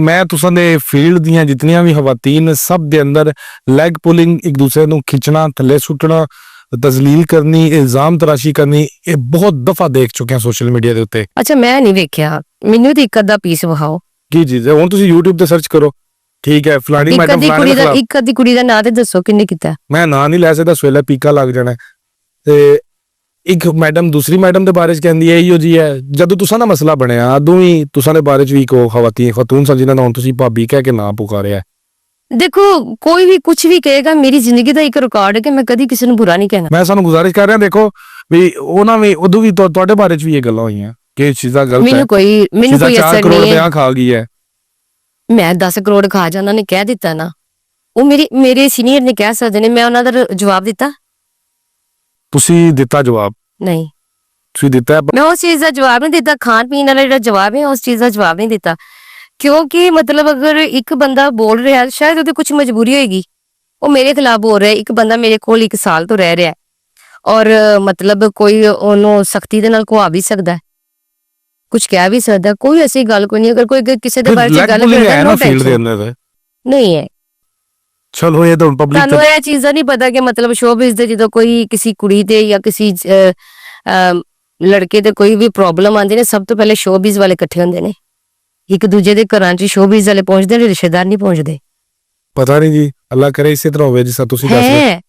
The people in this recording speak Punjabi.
ਮੈਂ ਤੁਸਾਂ ਦੇ ਫੀਲਡ ਦੀਆਂ ਜਿਤਨੀਆਂ ਵੀ ਖਵਾਤੀਨ ਸਭ ਦੇ ਅੰਦਰ ਲੈਗ ਪੁਲਿੰਗ, ਇੱਕ ਦੂਸਰੇ ਨੂੰ ਖਿੱਚਣਾ, ਥੱਲੇ ਸੁੱਟਣਾ, ਤਜ਼ਲੀਲ ਕਰਨੀ, ਇਲਜ਼ਾਮ ਤਰਾਸ਼ੀ ਕਰਨੀ, ਇਹ ਬਹੁਤ ਦਫਾ ਦੇਖ ਚੁੱਕੇ ਹਾਂ ਸੋਸ਼ਲ ਮੀਡੀਆ ਦੇ ਉੱਤੇ। ਅੱਛਾ, ਮੈਂ ਨਹੀਂ ਵੇਖਿਆ, ਮੈਨੂੰ ਤੇ ਇੱਕ ਅੱਧਾ ਪੀਸ ਵਿਖਾਓ। ਕੀ ਚੀਜ਼ ਹੈ? ਹੁਣ ਤੁਸੀਂ YouTube ਤੇ ਸਰਚ ਕਰੋ, ਠੀਕ ਹੈ, ਫਲਾਣੀ ਮੈਡਮ ਫਲਾਣੀ ਦਾ ਇੱਕ ਅੱਧੀ ਕੁੜੀ ਦਾ ਨਾਂ ਤੇ ਦੱਸੋ ਕਿੰਨੇ ਕੀਤਾ। ਮੈਂ ਨਾਂ ਨਹੀਂ ਲੈ ਸਕਦਾ, ਸਵੇਲੇ ਪੀਕਾ ਲੱਗ ਜਾਣਾ। ਤੇ ਇੱਕ ਮੈਡਮ ਦੂਸਰੀ ਮੈਡਮ ਦੇ ਬਾਰੇ ਚ ਕਹਿੰਦੀ ਹੈ ਇਹੋ ਜੀ ਹੈ। ਜਦੋਂ ਤੁਸਾਂ ਦਾ ਮਸਲਾ ਬਣਿਆ ਉਦੋਂ ਵੀ ਤੁਸਾਂ ਦੇ ਬਾਰੇ ਚ ਵੀ ਕੋ ਖਤੂਨ ਸਨ ਜਿਨ੍ਹਾਂ ਨੂੰ ਹੁਣ ਤੁਸੀਂ ਭਾਬੀ ਕਹਿ ਕੇ ਨਾਂ ਪੁਕਾਰਿਆ। ਦੇਖੋ, ਕੋਈ ਵੀ ਕੁਝ ਵੀ ਕਹੇਗਾ, ਮੇਰੀ ਜ਼ਿੰਦਗੀ ਦਾ ਇੱਕ ਰਿਕਾਰਡ ਹੈ ਕਿ ਮੈਂ ਕਦੀ ਕਿਸੇ ਨੂੰ ਬੁਰਾ ਨਹੀਂ ਕਹਿਣਾ। ਮੈਂ ਸਾਨੂੰ ਗੁਜ਼ਾਰਿਸ਼ ਕਰ ਰਿਹਾ, ਦੇਖੋ ਵੀ ਉਹਨਾਂ ਵੀ ਉਦੋਂ ਵੀ ਤੁਹਾਡੇ ਬਾਰੇ ਚ ਵੀ ਇਹ ਗੱਲਾਂ ਹੋਈਆਂ ਕਿ ਇਹ ਚੀਜ਼ਾਂ ਗਲਤ ਹੈ। ਮੈਨੂੰ ਕੋਈ ਅਸਰ ਨਹੀਂ ਹੈ। ਖਾ ਗਈ ਹੈ। ਮੈਂ 10 ਕਰੋੜ ਖਾ ਜਾ, ਉਹਨਾਂ ਨੇ ਕਹਿ ਦਿੱਤਾ ਨਾ, ਉਹ ਮੇਰੇ ਸੀਨੀਅਰ ਨੇ ਕਹਿ ਸਕਦੇ ਨੇ, ਮੈਂ ਉਹਨਾਂ ਦਾ ਜਵਾਬ ਦਿੱਤਾ। ਤੁਸੀਂ ਦਿੱਤਾ ਜਵਾਬ? ਨਹੀਂ, ਤੁਸੀਂ ਦਿੱਤਾ? ਮੈਂ ਉਸ ਚੀਜ਼ ਦਾ ਜਵਾਬ ਨਹੀਂ ਦਿੱਤਾ। ਖਾਣ ਪੀਣ ਵਾਲਾ ਜਿਹੜਾ ਜਵਾਬ ਹੈ ਉਸ ਚੀਜ਼ ਦਾ ਜਵਾਬ ਨਹੀਂ ਦਿੱਤਾ, ਕਿਉਂਕਿ ਮਤਲਬ ਅਗਰ ਇੱਕ ਬੰਦਾ ਬੋਲ ਰਿਹਾ ਸ਼ਾਇਦ ਉਹਦੀ ਕੁਝ ਮਜਬੂਰੀ ਹੋਏਗੀ, ਉਹ ਮੇਰੇ ਖਿਲਾਫ ਬੋਲ ਰਿਹਾ। ਇੱਕ ਬੰਦਾ ਮੇਰੇ ਕੋਲ 1 ਸਾਲ ਤੋਂ ਰਹਿ ਰਿਹਾ ਔਰ ਮਤਲਬ ਕੋਈ ਉਹਨੂੰ ਸਖਤੀ ਦੇ ਨਾਲ ਕੁਆ ਵੀ ਸਕਦਾ, ਕੁਝ ਕਹਿ ਵੀ ਸਕਦਾ, ਕੋਈ ਐਸੀ ਗੱਲ ਕੋਈ ਨਹੀਂ। ਅਗਰ ਕੋਈ ਕਿਸੇ ਦੇ ਬਾਰੇ ਚ ਗੱਲ ਕਰਦਾ ਨਾ ਫੀਲਡ ਦੇ ਅੰਦਰ ਨਹੀਂ ਹੈ। ਚਲੋ ਇਹ ਤਾਂ ਪਬਲਿਕ ਤੁਹਾਨੂੰ ਇਹ ਚੀਜ਼ਾਂ ਨਹੀਂ ਪਤਾ ਕਿ ਮਤਲਬ ਸ਼ੋਬਿਜ਼ ਦੇ ਜਦੋਂ ਕੋਈ ਕਿਸੇ ਕੁੜੀ ਤੇ ਜਾਂ ਕਿਸੇ ਲੜਕੇ ਤੇ ਕੋਈ ਵੀ ਪ੍ਰੋਬਲਮ ਆਉਂਦੀ ਨੇ, ਸਭ ਤੋਂ ਪਹਿਲੇ ਸ਼ੋਬਿਜ਼ ਵਾਲੇ ਇਕੱਠੇ ਹੁੰਦੇ ਨੇ, ਇੱਕ ਦੂਜੇ ਦੇ ਘਰਾਂ 'ਚ ਸ਼ੋਬਿਜ਼ ਵਾਲੇ ਪਹੁੰਚਦੇ ਨੇ, ਰਿਸ਼ਤੇਦਾਰ ਨਹੀਂ ਪਹੁੰਚਦੇ। ਪਤਾ ਨਹੀਂ ਜੀ, ਅੱਲਾ ਕਰੇ ਇਸੇ ਤਰ੍ਹਾਂ ਹੋਵੇ ਜਿਸ ਤਰ੍ਹਾਂ ਤੁਸੀਂ ਦੱਸ ਰਹੇ।